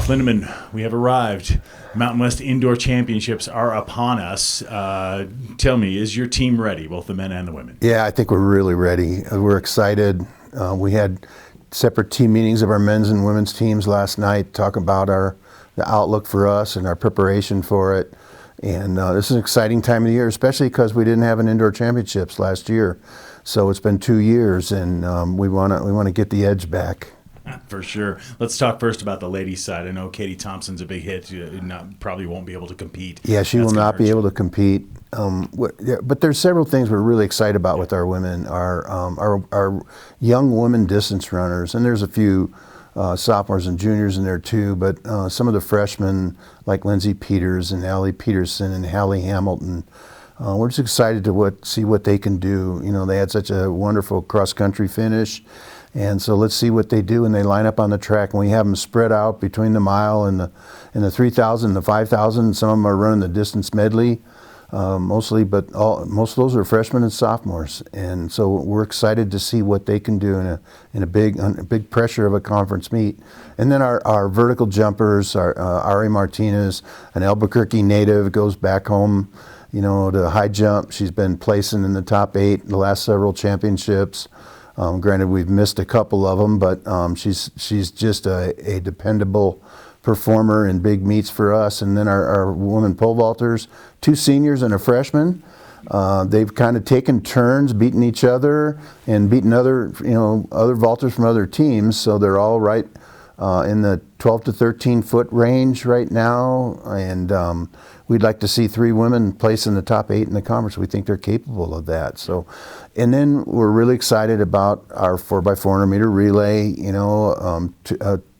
Lindeman, we have arrived. Mountain West Indoor Championships are upon us. Tell me, is your team ready, both the men and the women? Yeah, I think we're really ready. We're excited. We had separate team meetings of our men's and women's teams last night, talk about the outlook for us and our preparation for it. And this is an exciting time of the year, especially because we didn't have an indoor championships last year. So it's been 2 years, and we want to get the edge back. For sure. Let's talk first about the ladies' side. I know Katie Thompson's a big hit. Probably won't be able to compete. Yeah, she will not be able to compete. But there's several things we're really excited about with our women. Our young women distance runners, and there's a few sophomores and juniors in there too. But some of the freshmen like Lindsay Peters and Allie Peterson and Hallie Hamilton. We're just excited to see what they can do. You know, they had such a wonderful cross-country finish. And so let's see what they do when they line up on the track. And we have them spread out between the mile and the 3,000 and the 5,000. Some of them are running the distance medley mostly, but most of those are freshmen and sophomores. And so we're excited to see what they can do in a big pressure of a conference meet. And then our vertical jumpers, Ari Martinez, an Albuquerque native, goes back home, you know, to high jump. She's been placing in the top 8 the last several championships. Granted, we've missed a couple of them, but she's just a dependable performer in big meets for us. And then our women pole vaulters, 2 seniors and a freshman. They've kind of taken turns beating each other and beating other vaulters from other teams. So they're all right in the 12 to 13 foot range right now. And we'd like to see 3 women place in the top 8 in the conference. We think they're capable of that. So, and then we're really excited about our 4x400 meter relay. You know,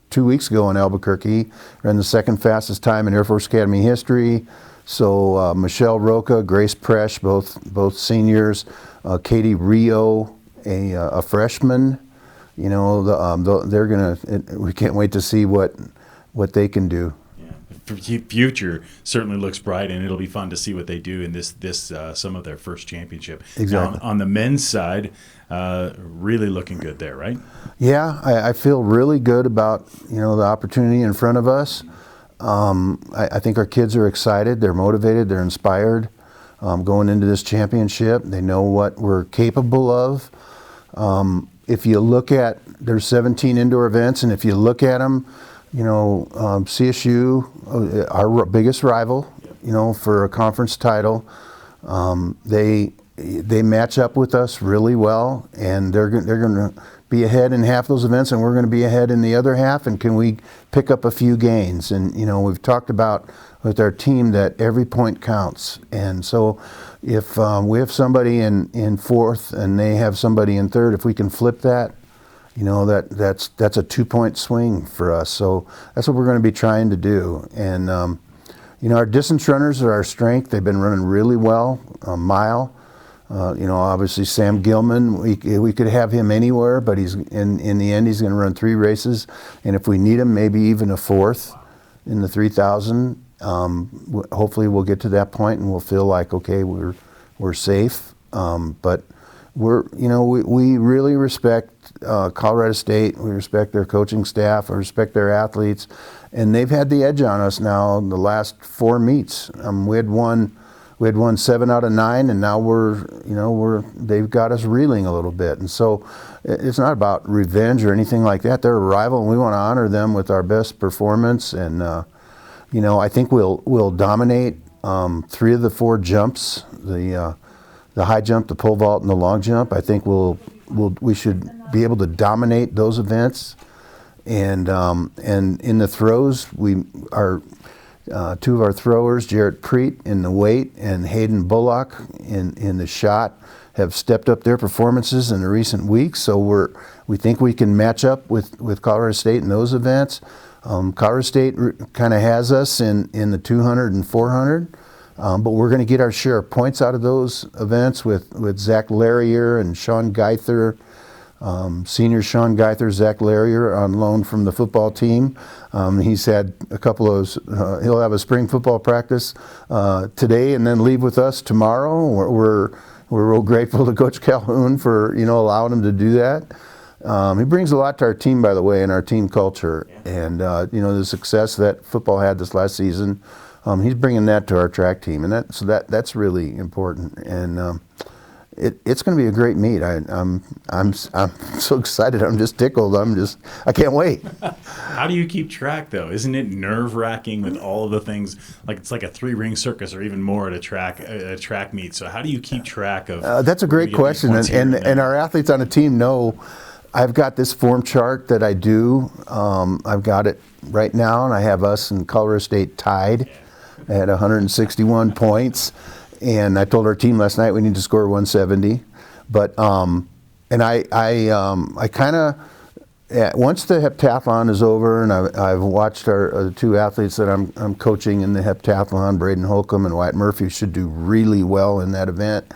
2 weeks ago in Albuquerque, ran the second fastest time in Air Force Academy history. So Michelle Roca, Grace Presh, both seniors, Katie Rio, a freshman. You know, they're gonna. We can't wait to see what they can do. Future certainly looks bright, and it'll be fun to see what they do in this some of their first championship. Exactly. Now, on the men's side, really looking good there, right? Yeah, I feel really good about the opportunity in front of us. I think our kids are excited, they're motivated, they're inspired going into this championship. They know what we're capable of. If you look at, there's 17 indoor events, and if you look at them, CSU, our biggest rival, for a conference title, they match up with us really well, and they're going to be ahead in half those events, and we're going to be ahead in the other half. And can we pick up a few gains? And we've talked about with our team that every point counts. And so if we have somebody in fourth and they have somebody in third, if we can flip that, that's a 2-point swing for us. So that's what we're going to be trying to do. And our distance runners are our strength. They've been running really well, a mile. Obviously Sam Gilman, we could have him anywhere, but he's in the end he's going to run 3 races, and if we need him, maybe even a 4th in the 3,000. Hopefully we'll get to that point and we'll feel like, okay, we're safe. But we really respect Colorado State. We respect their coaching staff. We respect their athletes, and they've had the edge on us now in the last 4 meets. We had won 7 out of 9, and now they've got us reeling a little bit. And so it's not about revenge or anything like that. They're a rival, and we want to honor them with our best performance. And I think we'll dominate 3 of the 4 jumps, the high jump, the pole vault, and the long jump. I think we should be able to dominate those events. And in the throws, we are. 2 of our throwers, Jarrett Preet in the weight and Hayden Bullock in the shot, have stepped up their performances in the recent weeks. So we think we can match up with Colorado State in those events. Colorado State kind of has us in the 200 and 400, but we're going to get our share of points out of those events with Zach Larrier and Sean Geither. Senior Sean Geither, Zach Larrier on loan from the football team. He's had a couple of, he'll have a spring football practice today and then leave with us tomorrow. We're real grateful to Coach Calhoun for allowing him to do that. He brings a lot to our team, by the way, and our team culture. And the success that football had this last season, he's bringing that to our track team, and that's really important. And it's going to be a great meet. I'm so excited. I'm just tickled. I can't wait. How do you keep track, though? Isn't it nerve-wracking with all of the things? Like it's like a 3-ring circus or even more at a track meet. So how do you keep track of? That's a great question, and our athletes on the team know. I've got this form chart that I do. I've got it right now, and I have us in Colorado State tied at 161 points. And I told our team last night we need to score 170. But and I kind of once the heptathlon is over, and I've watched the 2 athletes that I'm coaching in the heptathlon, Braden Holcomb and Wyatt Murphy, who should do really well in that event.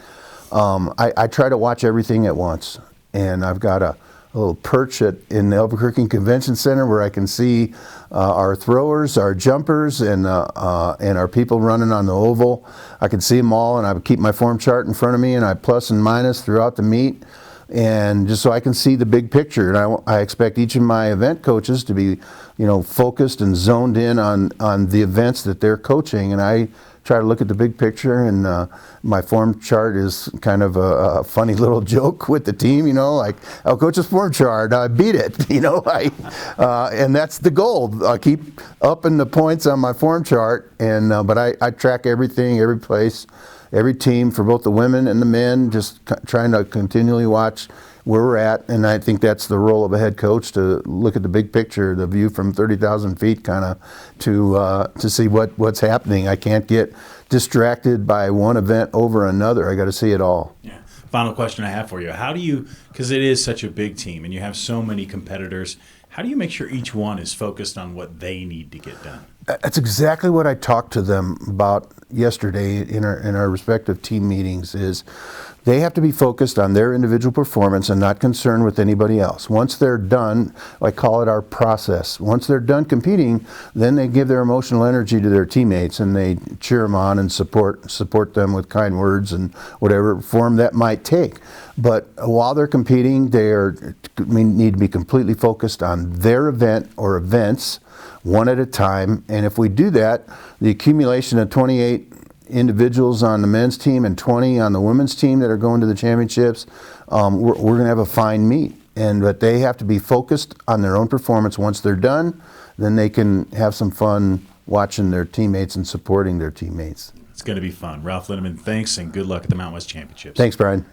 I try to watch everything at once, and I've got a little perch in the Albuquerque Convention Center where I can see our throwers, our jumpers, and our people running on the oval. I can see them all, and I keep my form chart in front of me, and I plus and minus throughout the meet, and just so I can see the big picture. And I expect each of my event coaches to be, focused and zoned in on the events that they're coaching, and I try to look at the big picture, and my form chart is kind of a funny little joke with the team, like, oh, coach's form chart, I beat it, and that's the goal. I keep upping the points on my form chart, and but I track everything, every place, every team for both the women and the men, just trying to continually watch where we're at, and I think that's the role of a head coach, to look at the big picture, the view from 30,000 feet, kind of to see what's happening. I can't get distracted by one event over another. I got to see it all. Yeah. Final question I have for you: how do you, because it is such a big team and you have so many competitors, how do you make sure each one is focused on what they need to get done? That's exactly what I talked to them about yesterday in our respective team meetings. Is they have to be focused on their individual performance and not concerned with anybody else. Once they're done, I call it our process. Once they're done competing, then they give their emotional energy to their teammates, and they cheer them on and support them with kind words and whatever form that might take. But while they're competing, need to be completely focused on their event or events, one at a time. And if we do that, the accumulation of 28 individuals on the men's team and 20 on the women's team that are going to the championships, we're going to have a fine meet. But they have to be focused on their own performance. Once they're done, then they can have some fun watching their teammates and supporting their teammates. It's going to be fun. Ralph Lindeman, thanks, and good luck at the Mountain West Championships. Thanks, Brian.